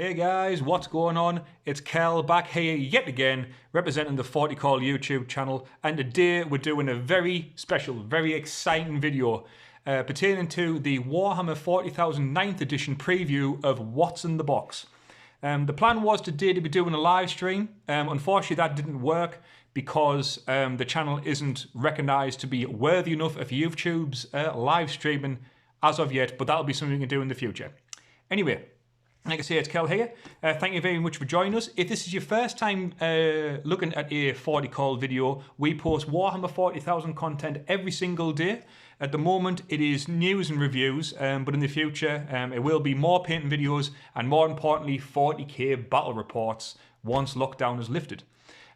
Hey guys, what's going on? It's Kel back here yet again, representing the 40k YouTube channel, and today we're doing a very special, very exciting video pertaining to the Warhammer 40,000 9th edition preview of What's in the Box. The plan was today to be doing a live stream. Unfortunately that didn't work because the channel isn't recognised to be worthy enough of YouTube's live streaming as of yet, but that'll be something we can do in the future. Anyway, like I say, it's Kel here. Thank you very much for joining us. If this is your first time looking at a 40k video, we post Warhammer 40,000 content every single day. At the moment, it is news and reviews, but in the future, it will be more painting videos and, more importantly, 40k battle reports once lockdown is lifted.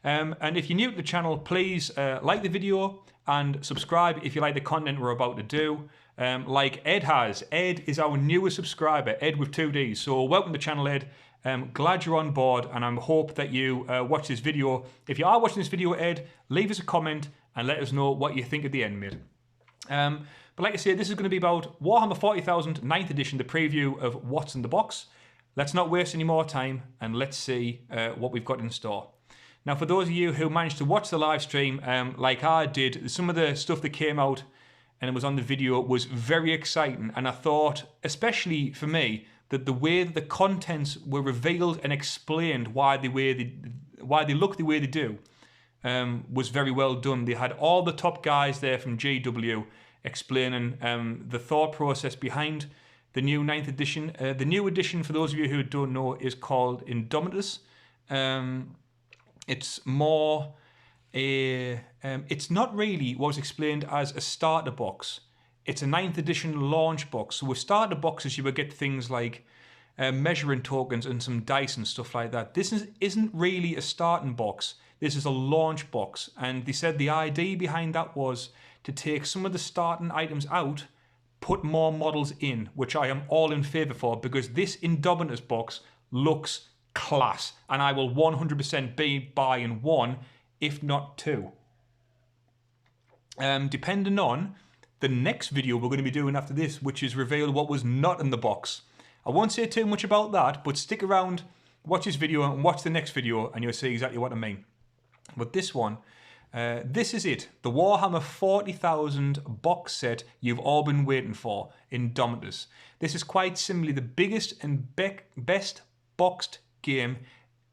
And if you're new to the channel, please like the video and subscribe if you like the content we're about to do. Like Ed has. Ed is our newest subscriber, Ed with 2 Ds. So welcome to the channel, Ed. Glad you're on board, and I hope that you watch this video. If you are watching this video, Ed, leave us a comment and let us know what you think at the end, mate. But like I said, this is going to be about Warhammer 40,000 9th edition, the preview of What's in the Box. Let's not waste any more time and let's see what we've got in store. Now, for those of you who managed to watch the live stream, like I did, some of the stuff that came out and it was on the video was very exciting, and I thought, especially for me, that the way that the contents were revealed and explained why they look the way they do was very well done. They had all the top guys there from GW explaining the thought process behind the new 9th edition. The new edition, for those of you who don't know, is called Indomitus. It's more it's not really what was explained as a starter box. It's a 9th edition launch box. So with starter boxes, you would get things like measuring tokens and some dice and stuff like that. This isn't really a starting box. This is a launch box. And they said the idea behind that was to take some of the starting items out, put more models in, which I am all in favour for, because this Indomitus box looks class. And I will 100% be buying one, if not two. Depending on the next video we're going to be doing after this, which is reveal what was not in the box. I won't say too much about that, but stick around, watch this video and watch the next video and you'll see exactly what I mean. But this one, this is it. The Warhammer 40,000 box set you've all been waiting for, Indomitus. This is quite simply the biggest and best boxed game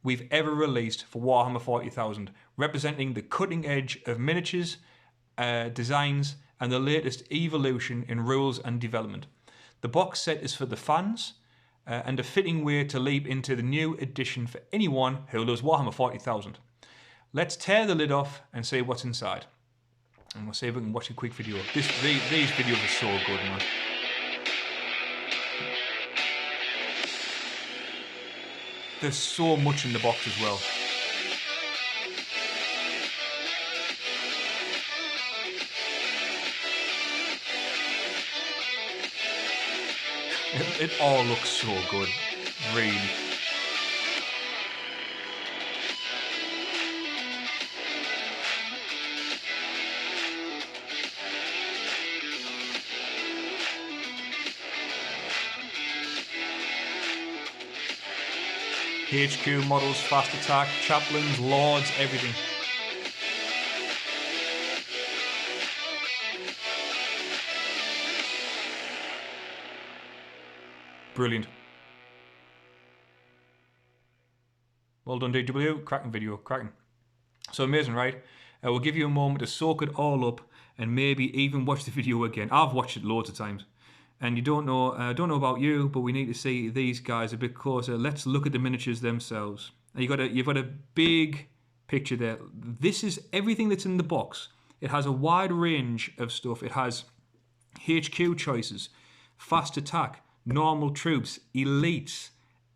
we've ever released for Warhammer 40,000, representing the cutting edge of miniatures, designs, and the latest evolution in rules and development. The box set is for the fans, and a fitting way to leap into the new edition for anyone who loves Warhammer 40,000. Let's tear the lid off and see what's inside. And we'll see if we can watch a quick video. These videos are so good, man. There's so much in the box as well. It all looks so good, really. HQ models, fast attack, chaplains, lords, everything. Brilliant. Well done, DW. Cracking video, cracking. So amazing, right? We'll give you a moment to soak it all up and maybe even watch the video again. I've watched it loads of times. And you don't know about you, but we need to see these guys a bit closer. Let's look at the miniatures themselves. And you've got a big picture there. This is everything that's in the box. It has a wide range of stuff. It has HQ choices, fast attack, normal troops, elites,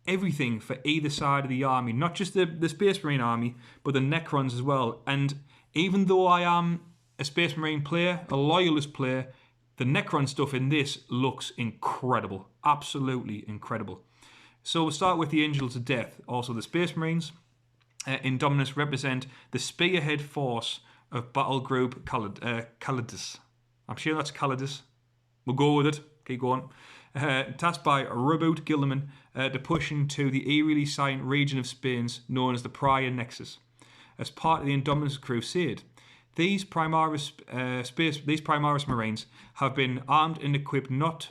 everything for either side of the army. Not just the Space Marine army, but the Necrons as well. And even though I am a Space Marine player, a loyalist player, the Necron stuff in this looks incredible. Absolutely incredible. So we'll start with the Angels of Death. Also the Space Marines. Indominus represent the spearhead force of Battle Group Calidus. I'm sure that's Calidus. We'll go with it. Keep going. tasked by Reboot Gilderman to push into the eerily silent region of Spain known as the Prior Nexus, as part of the Indominus Crusade. These Primaris Marines have been armed and equipped not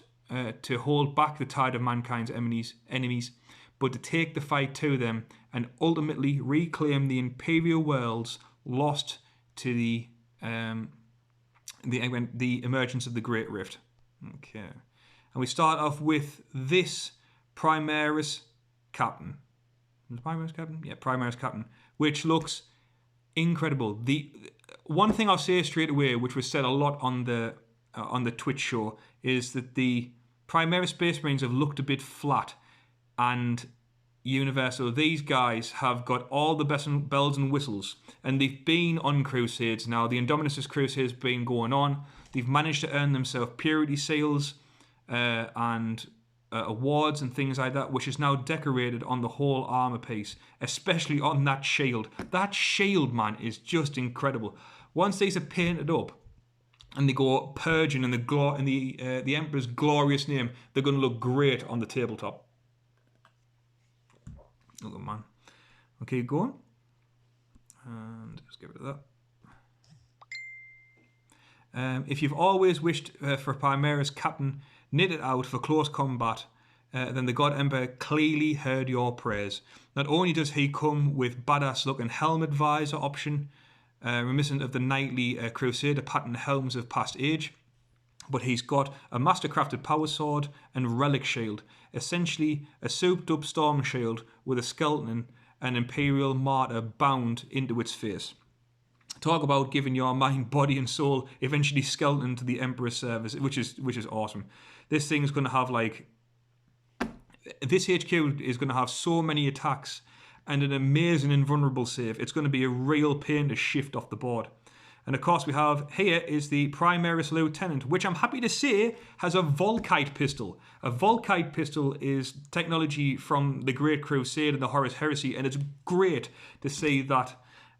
to hold back the tide of mankind's enemies, but to take the fight to them and ultimately reclaim the Imperial worlds lost to the emergence of the Great Rift. Okay, and we start off with this Primaris Captain. Primaris Captain? Yeah, Primaris Captain, which looks incredible. The one thing I'll say straight away, which was said a lot on the Twitch show, is that the Primaris Space Marines have looked a bit flat and universal. These guys have got all the bells and whistles, and they've been on crusades now. The Indominus Crusade has been going on. They've managed to earn themselves purity seals and awards and things like that, which is now decorated on the whole armor piece, especially on that shield. That shield, man, is just incredible. Once these are painted up and they go purging in the Emperor's glorious name, they're going to look great on the tabletop. Oh man. Okay, go on. And just get rid of that. If you've always wished for Primaris Captain knitted out for close combat, then the God Emperor clearly heard your prayers. Not only does he come with badass looking helmet visor option, reminiscent of the knightly Crusader pattern helms of past age, but he's got a mastercrafted power sword and relic shield, essentially a souped up storm shield with a skeleton and Imperial martyr bound into its face. Talk about giving your mind, body and soul eventually skeleton to the Emperor's service, which is awesome. This thing's going to have this HQ is going to have so many attacks and an amazing invulnerable save. It's going to be a real pain to shift off the board. And of course we have here is the Primaris Lieutenant, which I'm happy to say has a Volkite pistol. A Volkite pistol is technology from the Great Crusade and the Horus Heresy, and it's great to see that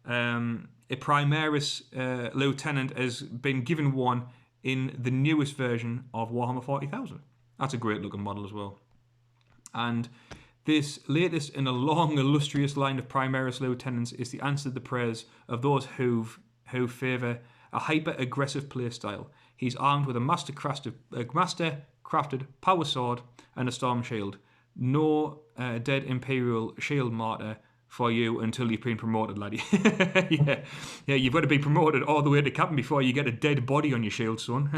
a Primaris Lieutenant has been given one in the newest version of Warhammer 40,000. That's a great looking model as well. And this latest in a long, illustrious line of Primaris Lieutenants is the answer to the prayers of those who favour a hyper-aggressive playstyle. He's armed with a master-crafted power sword and a storm shield. No dead Imperial shield martyr for you until you've been promoted, laddie. yeah, you've got to be promoted all the way to captain before you get a dead body on your shield, son.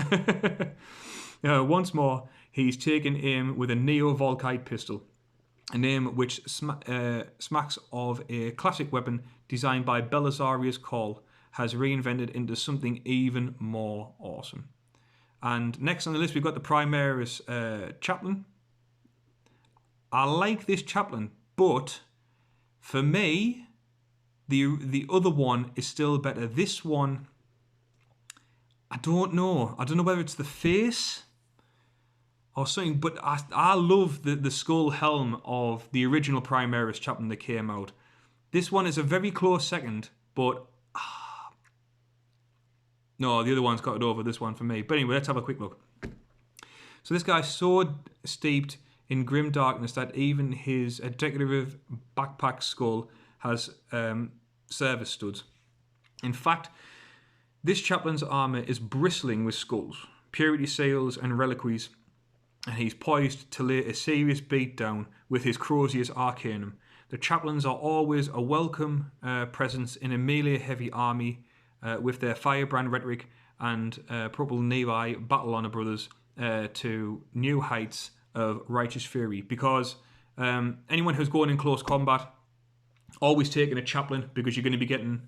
Once more, he's taken aim with a Neo-Volkite pistol, a name which smacks of a classic weapon designed by Belisarius Call, has reinvented into something even more awesome. And next on the list, we've got the Primaris Chaplain. I like this Chaplain, but for me, the other one is still better. This one, I don't know. I don't know whether it's the face or something, but I love the skull helm of the original Primaris Chaplain that came out. This one is a very close second, but no, the other one's got it over this one for me. But anyway, let's have a quick look. So this guy's so steeped in grim darkness that even his decorative backpack skull has service studs. In fact, this chaplain's armour is bristling with skulls, purity seals and reliquaries, and he's poised to lay a serious beat down with his Crozius Arcanum. The chaplains are always a welcome presence in a melee-heavy army, with their firebrand rhetoric and Purple Nevi battle honor brothers to new heights of righteous fury. Because anyone who's going in close combat, always taking a chaplain, because you're going to be getting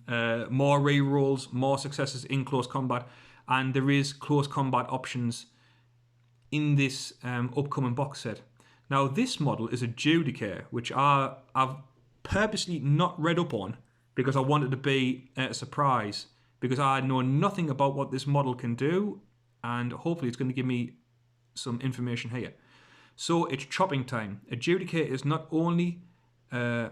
more rerolls, more successes in close combat, and there is close combat options in this upcoming box set. Now this model is a Judicature, which I've purposely not read up on because I wanted to be a surprise, because I know nothing about what this model can do, and hopefully it's going to give me some information here. So it's chopping time. A Judicature is not only a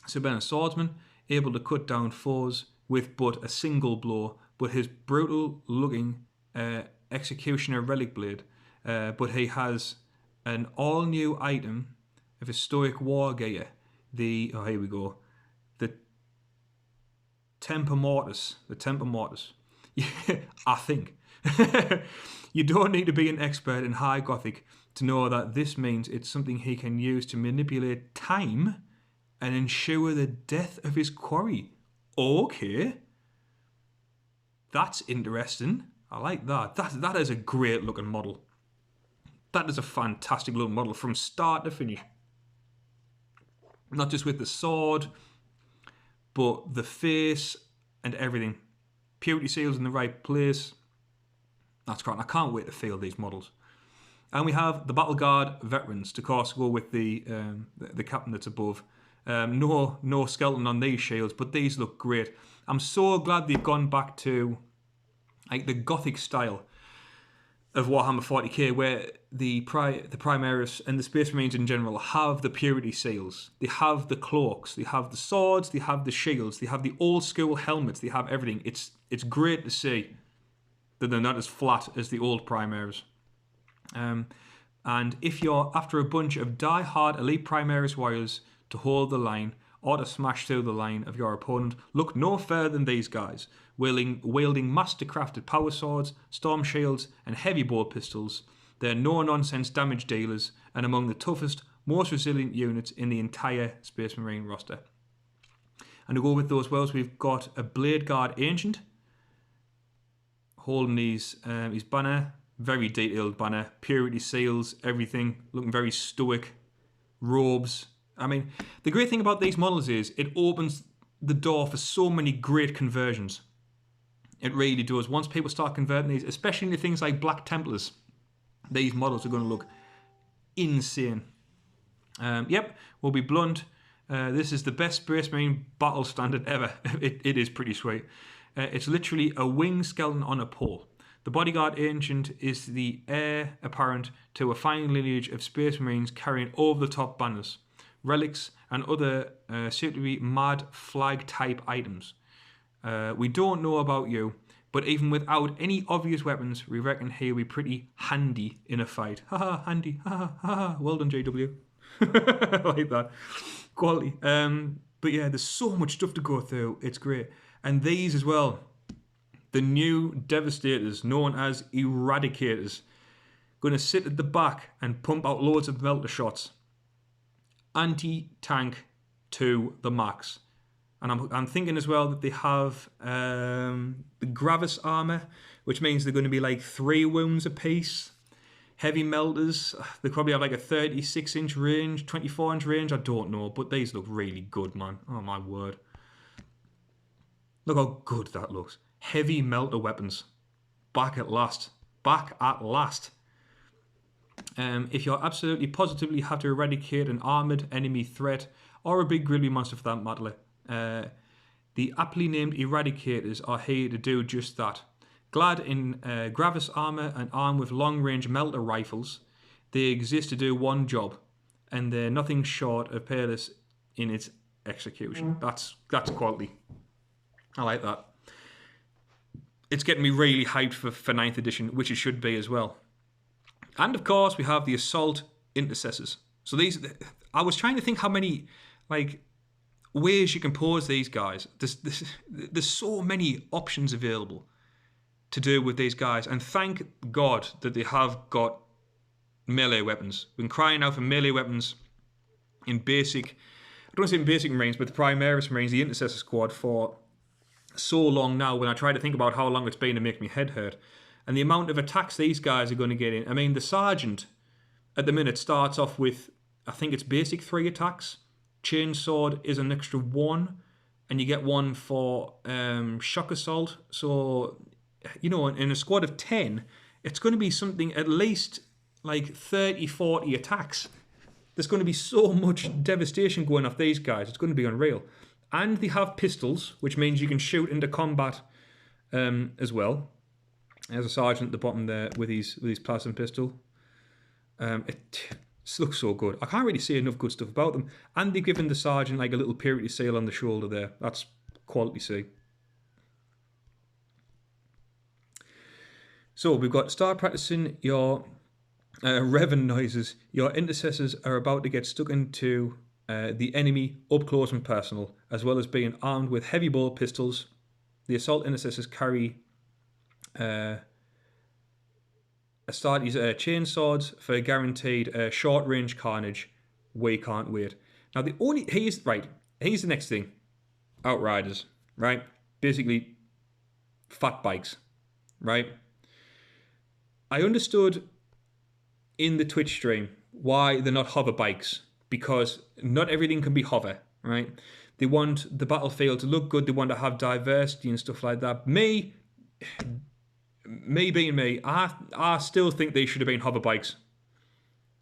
swordsman, able to cut down foes with but a single blow, but his brutal looking executioner relic blade, but he has an all-new item of historic war gear. Oh, here we go. The Temper Mortis. The Temper Mortis. Yeah, I think. You don't need to be an expert in High Gothic to know that this means it's something he can use to manipulate time and ensure the death of his quarry. Okay. That's interesting. I like that. That is a great looking model. That is a fantastic looking model from start to finish. Not just with the sword, but the face and everything. Purity seals in the right place. That's great. I can't wait to feel these models. And we have the Battle Guard veterans to course go with the captain that's above. No skeleton on these shields, but these look great. I'm so glad they've gone back to like the Gothic style of Warhammer 40k, where the Primaris and the Space Marines in general have the purity seals. They have the cloaks, they have the swords, they have the shields, they have the old school helmets, they have everything. It's great to see that they're not as flat as the old Primaris. And if you're after a bunch of die-hard elite Primaris warriors to hold the line or to smash through the line of your opponent, look no further than these guys, wielding master-crafted power swords, storm shields, and heavy bolt pistols. They're no-nonsense damage dealers and among the toughest, most resilient units in the entire Space Marine roster. And to go with those wells, we've got a Blade Guard Ancient holding his banner, very detailed banner, purity seals, everything, looking very stoic, robes. I mean, the great thing about these models is it opens the door for so many great conversions. It really does. Once people start converting these, especially into things like Black Templars, these models are going to look insane. Yep, we'll be blunt. This is the best Space Marine battle standard ever. It is pretty sweet. It's literally a winged skeleton on a pole. The Bodyguard Ancient is the heir apparent to a fine lineage of Space Marines carrying over-the-top banners, relics, and other soon-to-be mad flag-type items. We don't know about you, but even without any obvious weapons, we reckon he'll be pretty handy in a fight. Haha, handy. Haha, haha. Well done, JW. Like that. Quality. But yeah, there's so much stuff to go through. It's great. And these as well. The new Devastators, known as Eradicators, going to sit at the back and pump out loads of melter shots. Anti-tank to the max. And I'm thinking as well that they have the Gravis armor, which means they're going to be like 3 wounds apiece. Heavy melters, they probably have like a 36-inch range, 24-inch range, I don't know. But these look really good, man. Oh my word. Look how good that looks. Heavy melter weapons. Back at last. Back at last. If you're absolutely positively have to eradicate an armoured enemy threat, or a big grizzly monster for that matter, the aptly named Eradicators are here to do just that. Clad in Gravis armour and armed with long-range melter rifles, they exist to do one job, and they're nothing short of peerless in its execution. That's quality. I like that. It's getting me really hyped for 9th edition, which it should be as well. And of course, we have the Assault Intercessors. So these, I was trying to think how many ways you can pose these guys. There's so many options available to do with these guys, and thank God that they have got melee weapons. We've been crying out for melee weapons in basic, I don't want to say in basic Marines, but the Primaris Marines, the Intercessor Squad, for so long now. When I try to think about how long it's been, it makes me head hurt. And the amount of attacks these guys are going to get in. I mean, the Sergeant at the minute starts off with, I think it's basic 3 attacks. Chain Sword is an extra 1, and you get 1 for Shock Assault. So, you know, in a squad of 10, it's going to be something at least like 30, 40 attacks. There's going to be so much devastation going off these guys. It's going to be unreal. And they have pistols, which means you can shoot into combat as well. There's a sergeant at the bottom there with his plasma pistol. It looks so good. I can't really say enough good stuff about them. And they've given the sergeant like a little purity seal on the shoulder there. That's quality C. So we've got start practicing your Revan noises. Your intercessors are about to get stuck into the enemy up close and personal, as well as being armed with heavy bolt pistols. The assault intercessors carry Astartes chain swords for guaranteed short range carnage. We can't wait. Now here's the next thing. Outriders, right? Basically, fat bikes, right? I understood in the Twitch stream why they're not hover bikes, because not everything can be hover, right? They want the battlefield to look good. They want to have diversity and stuff like that. Me being me, I still think they should have been hover bikes.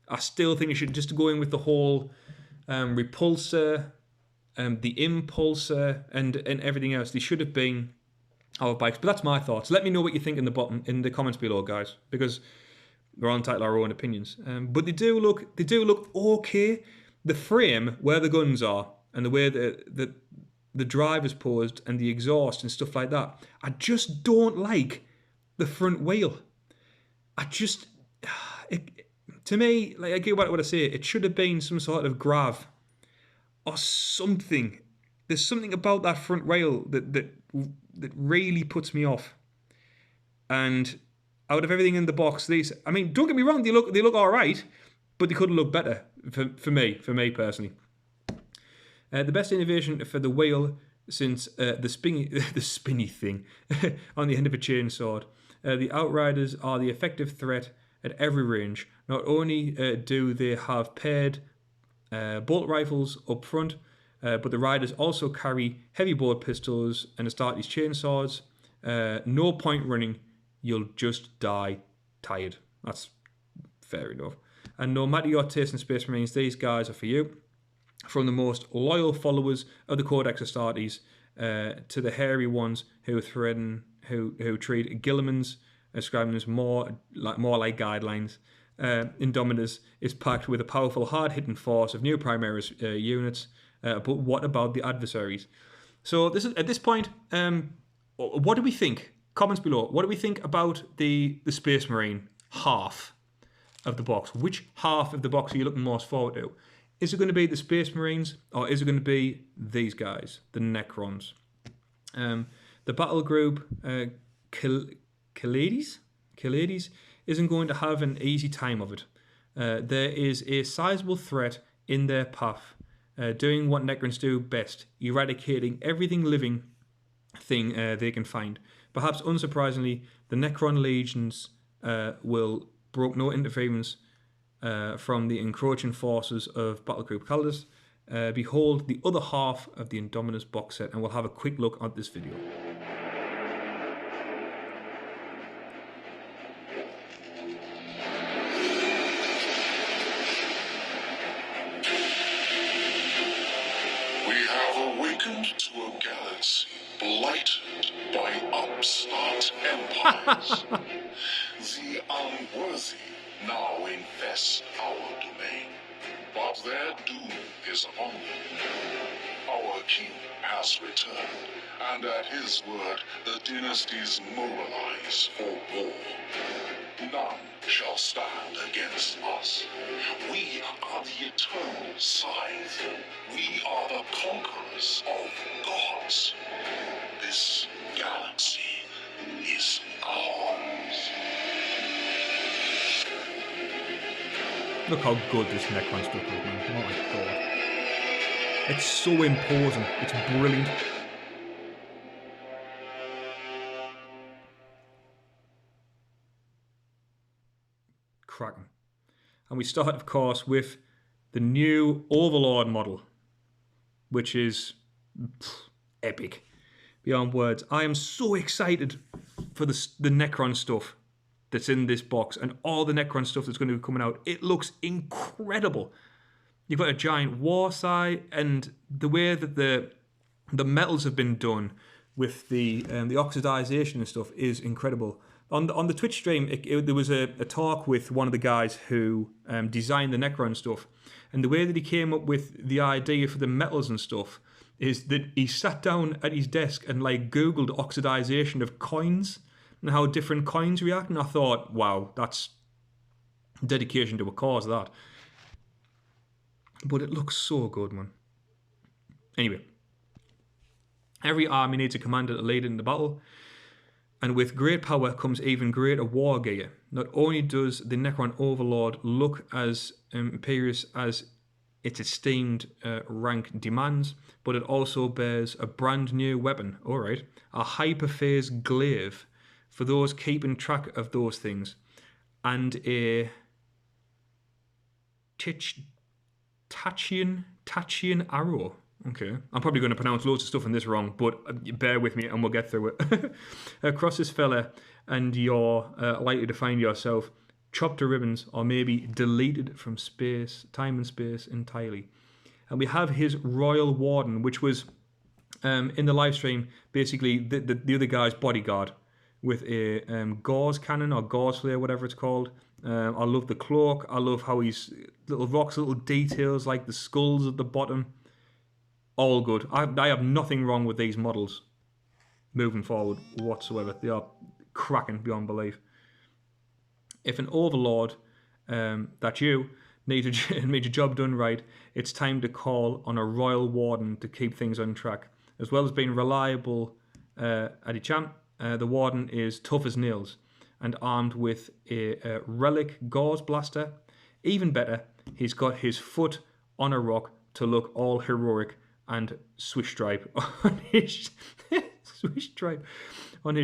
I still think they should just go in with the whole repulsor, the impulsor, and everything else. They should have been hover bikes. But that's my thoughts. Let me know what you think in the comments below, guys, because we're all entitled to our own opinions. But they do look okay. The frame, where the guns are, and the way the drive is posed, and the exhaust and stuff like that, I just don't like the front wheel. To me, like, I get what I say, it should have been some sort of grav or something. There's something about that front rail that really puts me off. And out of everything in the box, these, I mean, don't get me wrong, they look all right, but they could have looked better for me personally. The best innovation for the wheel since the spinny thing on the end of a chainsword. The Outriders are the effective threat at every range. Not only do they have paired bolt rifles up front, but the riders also carry heavy bolt pistols and Astartes chainswords. No point running, you'll just die tired. That's fair enough. And no matter your taste in Space Marines, these guys are for you. From the most loyal followers of the Codex Astartes to the hairy ones who treat Guilliman's, describing as more like guidelines. Indominus is packed with a powerful, hard-hitting force of new Primaris units. But what about the adversaries? So at this point, what do we think? Comments below. What do we think about the Space Marine half of the box? Which half of the box are you looking most forward to? Is it going to be the Space Marines, or is it going to be these guys, the Necrons? The battle group, Khalades isn't going to have an easy time of it. There is a sizable threat in their path, doing what Necrons do best, eradicating everything living thing they can find. Perhaps unsurprisingly, the Necron legions will brook no interference from the encroaching forces of Battlegroup Khalades. Behold the other half of the Indominus box set, and we'll have a quick look at this video. We have awakened to a galaxy blighted by upstart empires. The unworthy now infest our domain, but their doom is upon them. Our king has returned, and at his word, the dynasties mobilize for war. None shall stand against us. We are the eternal scythe. We are the conquerors of gods. This galaxy is ours. Look how good this Necron stuff is, man. Oh my god. It's so imposing. It's brilliant. Cracking. And we start, of course, with the new Overlord model, which is epic. Beyond words. I am so excited for the Necron stuff that's in this box, and all the Necron stuff that's going to be coming out. It looks incredible. You've got a giant war sigh, and the way that the metals have been done with the oxidization and stuff is incredible. On the Twitch stream, there was a talk with one of the guys who designed the Necron stuff, and the way that he came up with the idea for the metals and stuff is that he sat down at his desk and like Googled oxidization of coins and how different coins react, and I thought, wow, that's dedication to a cause, that. But it looks so good, man. Anyway, every army needs a commander to lead in the battle, and with great power comes even greater war gear. Not only does the Necron Overlord look as imperious as its esteemed rank demands, but it also bears a brand new weapon, alright, a hyperphase glaive for those keeping track of those things, and a Tachian arrow. Okay, I'm probably going to pronounce loads of stuff in this wrong, but bear with me and we'll get through it. Across this fella, and you're likely to find yourself chopped to ribbons or maybe deleted from space, time and space entirely. And we have his Royal Warden, which was in the live stream basically the other guy's bodyguard with a gauze cannon or gauze flare, whatever it's called. I love the cloak. I love how he's little rocks, little details like the skulls at the bottom. All good. I have nothing wrong with these models moving forward whatsoever. They are cracking beyond belief. If an overlord that you need a job done right, it's time to call on a royal warden to keep things on track. As well as being reliable at a champ, the warden is tough as nails and armed with a relic gauze blaster. Even better, he's got his foot on a rock to look all heroic and swish stripe on his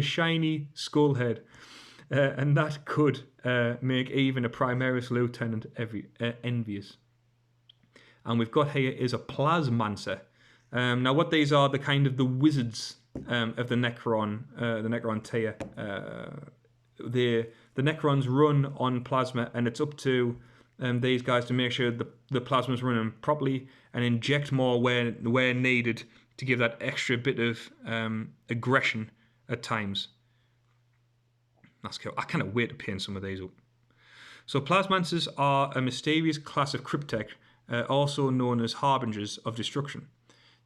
shiny skull head, and that could make even a Primaris lieutenant envious. And we've got here is a Plasmancer. Now, what these are, the kind of the wizards of the Necron tier. The Necrons run on plasma, and it's up to these guys to make sure the plasma's running properly and inject more where needed to give that extra bit of aggression at times. That's cool. I cannot wait to paint some of these up. So Plasmancers are a mysterious class of cryptech, also known as Harbingers of Destruction.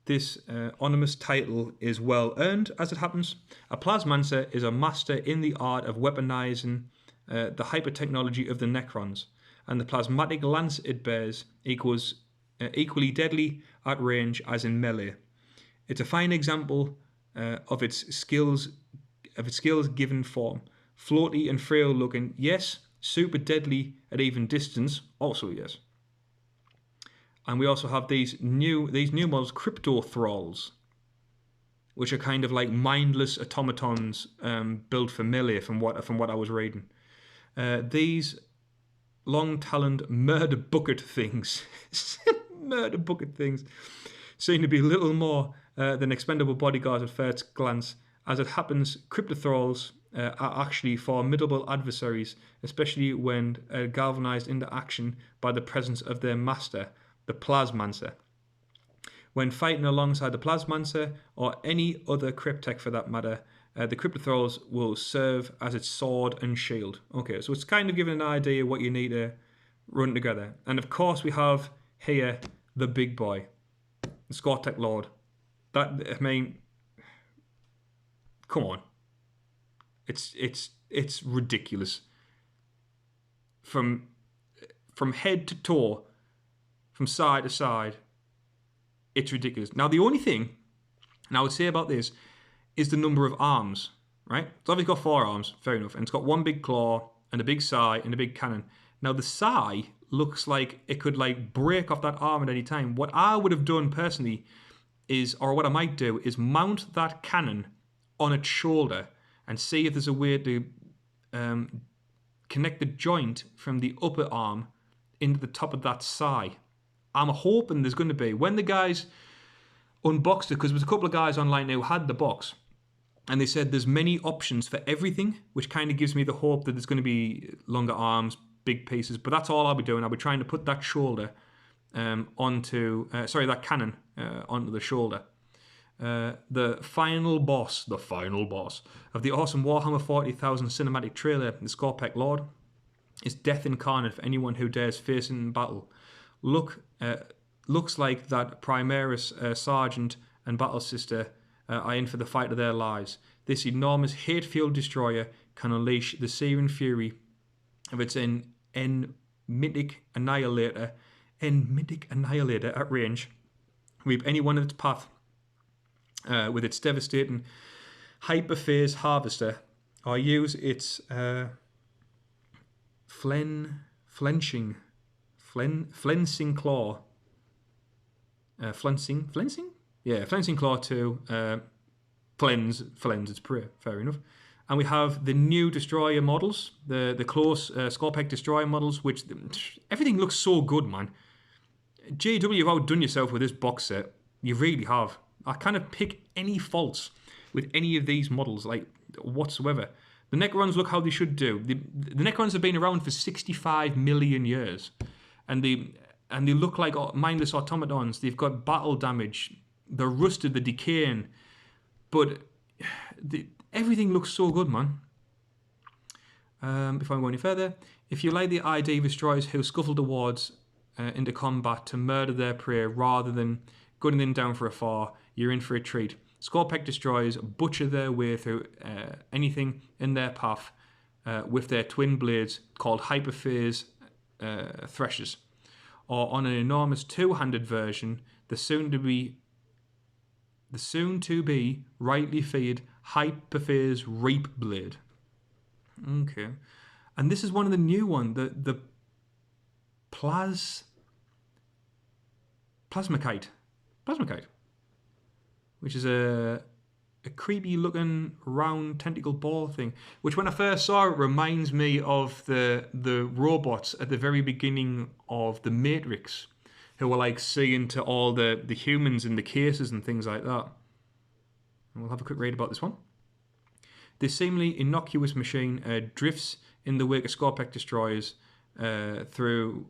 This ominous title is well earned, as it happens. A Plasmancer is a master in the art of weaponizing the hyper-technology of the Necrons, and the plasmatic lance it bears equals equally deadly at range as in melee. It's a fine example of its skills given form. Floaty and frail looking, yes. Super deadly at even distance, also yes. And we also have these new models, Crypto Thralls, which are kind of like mindless automatons built for melee, from what I was reading. These long-taloned murder bucket things, seem to be little more than expendable bodyguards at first glance. As it happens, Crypto Thralls are actually formidable adversaries, especially when galvanized into action by the presence of their master, the Plasmancer. When fighting alongside the Plasmancer, or any other cryptech for that matter, the Crypto Thralls will serve as its sword and shield. Okay, so it's kind of giving an idea what you need to run together. And of course we have here the big boy, the Scortech Lord. Come on. It's ridiculous. From head to toe, from side to side, it's ridiculous. Now, the only thing I would say about this is the number of arms, right? It's obviously got 4 arms, fair enough, and it's got 1 big claw and a big sai and a big cannon. Now, the sai looks like it could like break off that arm at any time. What I would have done personally is, or what I might do, is mount that cannon on its shoulder and see if there's a way to connect the joint from the upper arm into the top of that sai. I'm hoping there's going to be, when the guys unboxed it, because there was a couple of guys online who had the box, and they said there's many options for everything, which kind of gives me the hope that there's going to be longer arms, big pieces. But that's all I'll be doing. I'll be trying to put that shoulder that cannon onto the shoulder. The final boss of the awesome Warhammer 40,000 cinematic trailer, the Scorpech Lord, is death incarnate for anyone who dares face it in battle. Looks like that Primaris Sergeant and Battle Sister are in for the fight of their lives. This enormous hate-fueled destroyer can unleash the searing fury of its Mythic Annihilator and Mythic Annihilator at range. Reap anyone in its path with its devastating Hyperphase Harvester, or use its Flensing Claw. Flensing? Yeah, Flensing Claw to cleanse its prey. Fair enough. And we have the new Destroyer models, the close Scorpec Destroyer models, which everything looks so good, man. JW, you've outdone yourself with this box set. You really have. I kind of pick any faults with any of these models, like, whatsoever. The Necrons look how they should do. The Necrons have been around for 65 million years. And they look like mindless automatons. They've got battle damage. They're rusted, they're decaying. But everything looks so good, man. Before I go any further, if you like the idea of destroyers who scuffle towards into combat to murder their prey rather than gunning them down for a fall, you're in for a treat. Scorpec destroyers butcher their way through anything in their path with their twin blades called Hyperphase Threshers, or on an enormous two-handed version, the soon-to-be rightly feared Hyperphase Reap Blade. Okay. And this is one of the new ones, the Plasmacite, which is a creepy looking round tentacle ball thing, which when I first saw it reminds me of the robots at the very beginning of The Matrix, who were like seeing to all the humans in the cases and things like that. And we'll have a quick read about this one. This seemingly innocuous machine drifts in the wake of Scorpec destroyers through,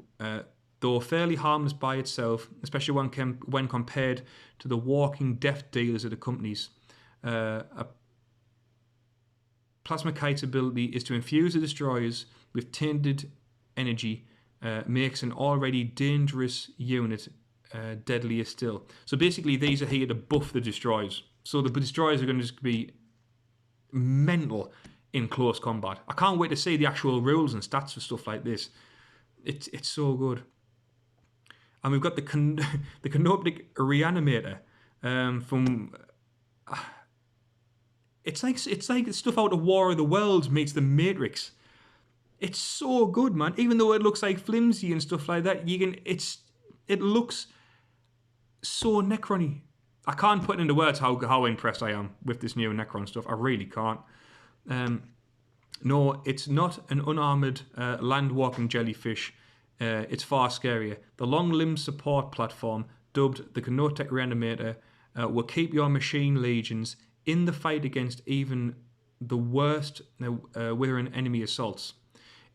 though fairly harmless by itself, especially when compared to the walking death dealers it accompanies. A Plasmacite's ability is to infuse the destroyers with tainted energy, makes an already dangerous unit deadlier still. So basically these are here to buff the destroyers. So the destroyers are going to just be mental in close combat. I can't wait to see the actual rules and stats for stuff like this. It's so good. And we've got the Canoptic Reanimator from... It's like stuff out of War of the Worlds meets The Matrix. It's so good, man. Even though it looks like flimsy and stuff like that, it looks so Necron-y. I can't put into words how impressed I am with this new Necron stuff. I really can't. No, it's not an unarmoured land-walking jellyfish. It's far scarier. The long-limbed support platform, dubbed the Canotech Reanimator, will keep your machine legions in the fight against even the worst withering enemy assaults.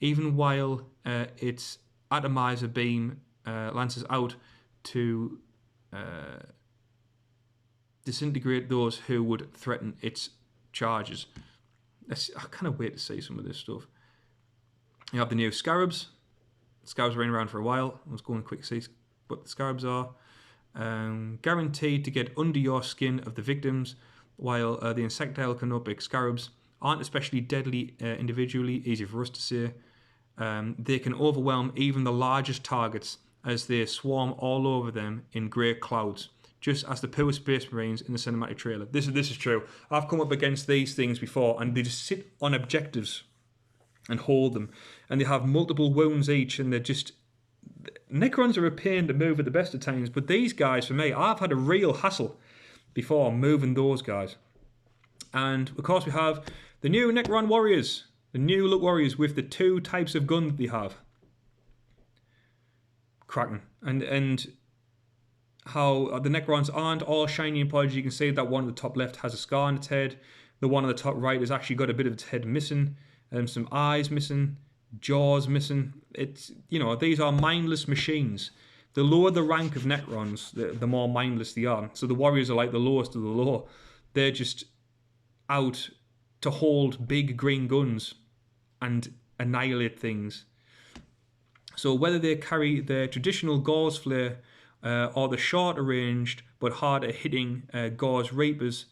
Even while its atomizer beam lances out to disintegrate those who would threaten its charges. I kind of wait to see some of this stuff. You have the new Scarabs. Scarabs have been around for a while. Let's go and quick see what the Scarabs are. Guaranteed to get under your skin of the victims, while the insectile canopic Scarabs aren't especially deadly individually, easy for us to say. They can overwhelm even the largest targets as they swarm all over them in great clouds, just as the poor Space Marines in the cinematic trailer. This is true. I've come up against these things before, and they just sit on objectives and hold them, and they have multiple wounds each, and they're just... Necrons are a pain to move at the best of times, but these guys, for me, I've had a real hassle before moving those guys. And of course we have the new Necron Warriors, the new look Warriors with the two types of gun that they have. Cracking. And how the Necrons aren't all shiny and polished. You can see that one at the top left has a scar on its head. The one on the top right has actually got a bit of its head missing, some eyes missing, jaws missing. It's, these are mindless machines. The lower the rank of Necrons, the more mindless they are. So the Warriors are like the lowest of the low. They're just out to hold big green guns and annihilate things. So whether they carry their traditional Gauze Flare or the shorter ranged but harder hitting Gauze Reapers,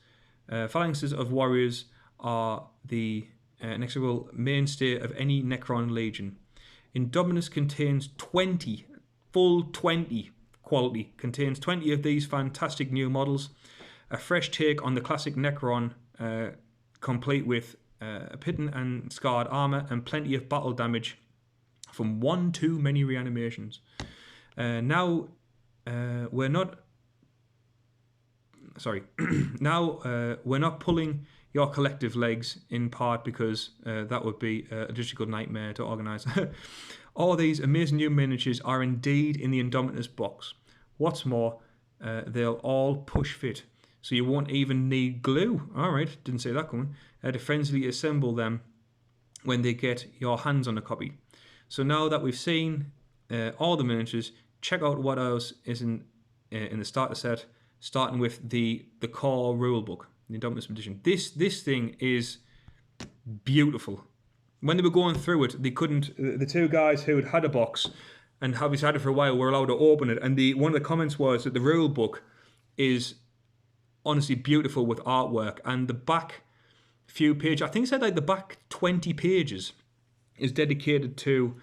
phalanxes of warriors are the inexorable mainstay of any Necron legion. Indominus contains 20, full 20 quality, contains 20 of these fantastic new models. A fresh take on the classic Necron, complete with a pitten and scarred armour and plenty of battle damage from one too many reanimations. Now we're not pulling your collective legs, in part because that would be a logistical nightmare to organise. All these amazing new miniatures are indeed in the Indominus box. What's more, they'll all push fit, so you won't even need glue. Alright, didn't say that coming. To friendly assemble them when they get your hands on a copy. So now that we've seen all the miniatures, check out what else is in the starter set, starting with the core rulebook, the Indominus edition. This thing is beautiful. When they were going through it, they couldn't. The two guys who had a box and have had it for a while were allowed to open it, and one of the comments was that the rulebook is honestly beautiful with artwork, and the back few pages, I think it said like the back 20 pages, is dedicated to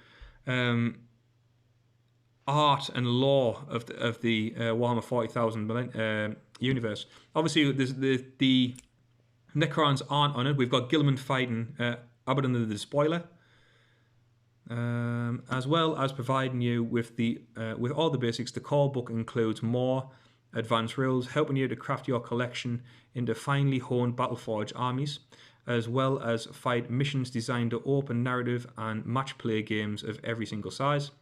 art and lore of the Warhammer 40,000 universe. Obviously, the Necrons aren't on it. We've got Gilliman fighting Abaddon the Spoiler, as well as providing you with with all the basics. The core book includes more advanced rules, helping you to craft your collection into finely honed Battleforge armies, as well as fight missions designed to open narrative and match play games of every single size.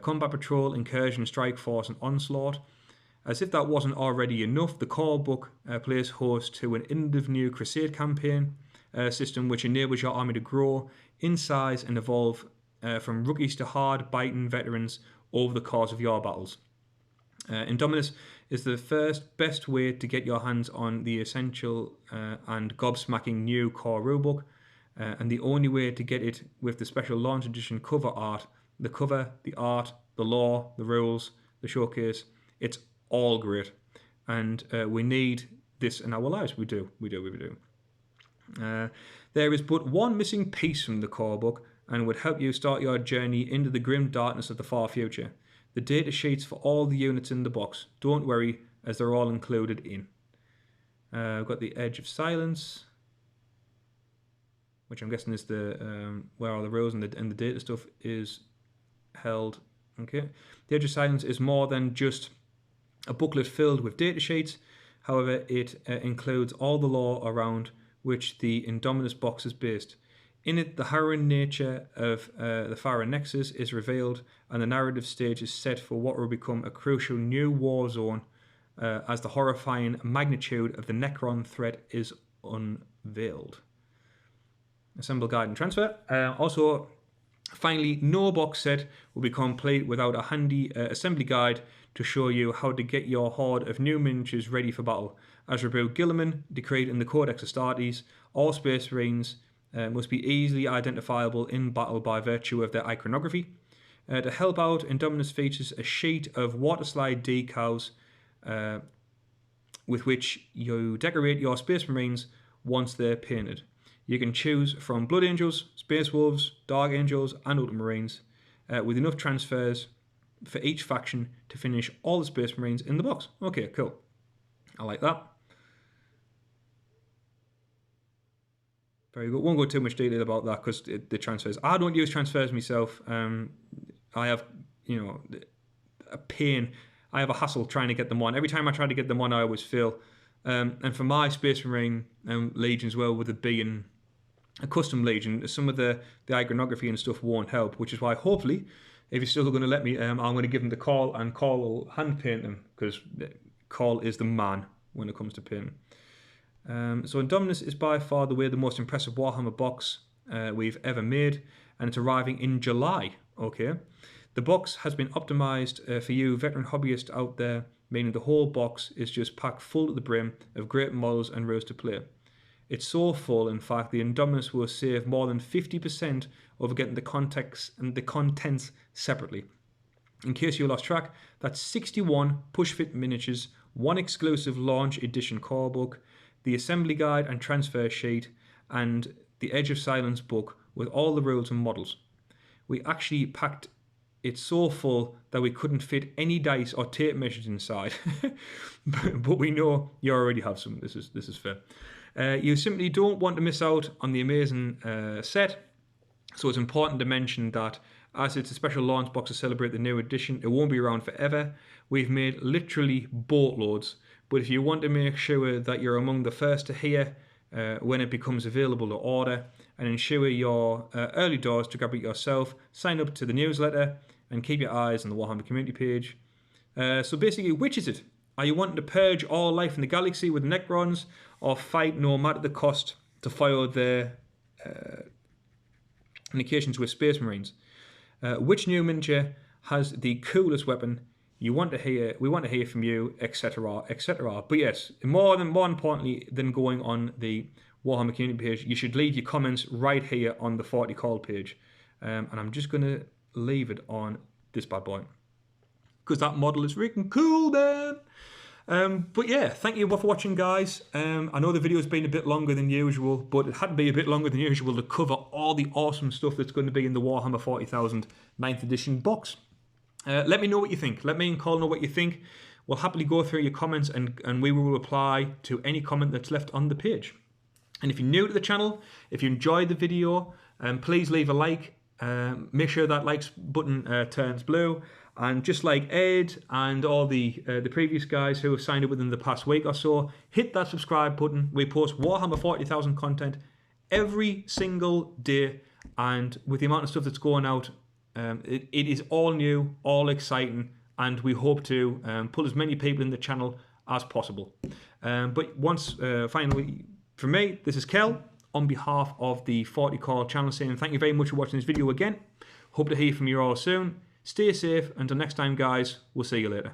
Combat Patrol, Incursion, Strike Force, and Onslaught. As if that wasn't already enough, the core book plays host to an innovative new Crusade campaign system which enables your army to grow in size and evolve from rookies to hard-biting veterans over the course of your battles. Indominus is the best way to get your hands on the essential and gobsmacking new core rulebook, and the only way to get it with the special launch edition cover art. The cover, the art, the lore, the rules, the showcase, it's all great. And we need this in our lives. We do. There is but one missing piece from the core book and would help you start your journey into the grim darkness of the far future. The data sheets for all the units in the box. Don't worry, as they're all included in. We've got the Edge of Silence, which I'm guessing is the where all the rules and the data stuff is held. Okay, the Edge of Silence is more than just a booklet filled with data sheets. However, it includes all the lore around which the Indominus box is based. In it, the harrowing nature of the Farah Nexus is revealed, and the narrative stage is set for what will become a crucial new war zone as the horrifying magnitude of the Necron threat is unveiled. Assemble, guide, and transfer. Also, finally, no box set will be complete without a handy assembly guide to show you how to get your horde of new miniatures ready for battle. As Rebuild Gilliman decreed in the Codex Astartes, all Space Marines must be easily identifiable in battle by virtue of their iconography. To help out, Indominus features a sheet of waterslide decals with which you decorate your Space Marines once they're painted. You can choose from Blood Angels, Space Wolves, Dark Angels, and Ultramarines, with enough transfers for each faction to finish all the Space Marines in the box. Okay, cool. I like that. Very good. Won't go too much detail about that because the transfers. I don't use transfers myself. I have, a pain. I have a hassle trying to get them on. Every time I try to get them on, I always fail. And for my Space Marine Legion as well, with it being a custom Legion, some of the iconography and stuff won't help, which is why hopefully, if you're still going to let me, I'm going to give them the call, and Call will hand paint them, because Call is the man when it comes to painting. So Indominus is by far the most impressive Warhammer box we've ever made, and it's arriving in July. Okay, the box has been optimized for you veteran hobbyists out there, meaning the whole box is just packed full to the brim of great models and rules to play. It's so full, in fact, the Indominus will save more than 50% over getting the context and the contents separately. In case you lost track, that's 61 push-fit miniatures, one exclusive launch edition core book, the assembly guide and transfer sheet, and the Edge of Silence book with all the rules and models. we actually packed it so full that we couldn't fit any dice or tape measures inside. But we know you already have some. This is fair. You simply don't want to miss out on the amazing set. So it's important to mention that as it's a special launch box to celebrate the new edition, it won't be around forever. We've made literally boatloads. But if you want to make sure that you're among the first to hear when it becomes available to order, and ensure your early doors to grab it yourself, sign up to the newsletter and keep your eyes on the Warhammer community page. So basically, which is it? Are you wanting to purge all life in the galaxy with Necrons, or fight no matter the cost to fire their communications with Space Marines? Which new miniature has the coolest weapon? We want to hear from you, etc., etc. But yes, more importantly than going on the Warhammer community page, you should leave your comments right here on the 40 call page. And I'm just going to leave it on this bad boy, because that model is freaking cool, man. But yeah, thank you for watching, guys. I know the video's been a bit longer than usual, but it had to be a bit longer than usual to cover all the awesome stuff that's going to be in the Warhammer 40,000 9th edition box. Let me know what you think. Let me and Cole know what you think. We'll happily go through your comments and we will reply to any comment that's left on the page. And if you're new to the channel, if you enjoyed the video, please leave a like. Make sure that likes button turns blue. And just like Ed and all the previous guys who have signed up within the past week or so, hit that subscribe button. We post Warhammer 40,000 content every single day. And with the amount of stuff that's going out, it is all new, all exciting, and we hope to pull as many people in the channel as possible. But once, finally, from me, this is Kel, on behalf of the 40 Call channel, saying thank you very much for watching this video again. Hope to hear from you all soon. Stay safe. Until next time, guys, we'll see you later.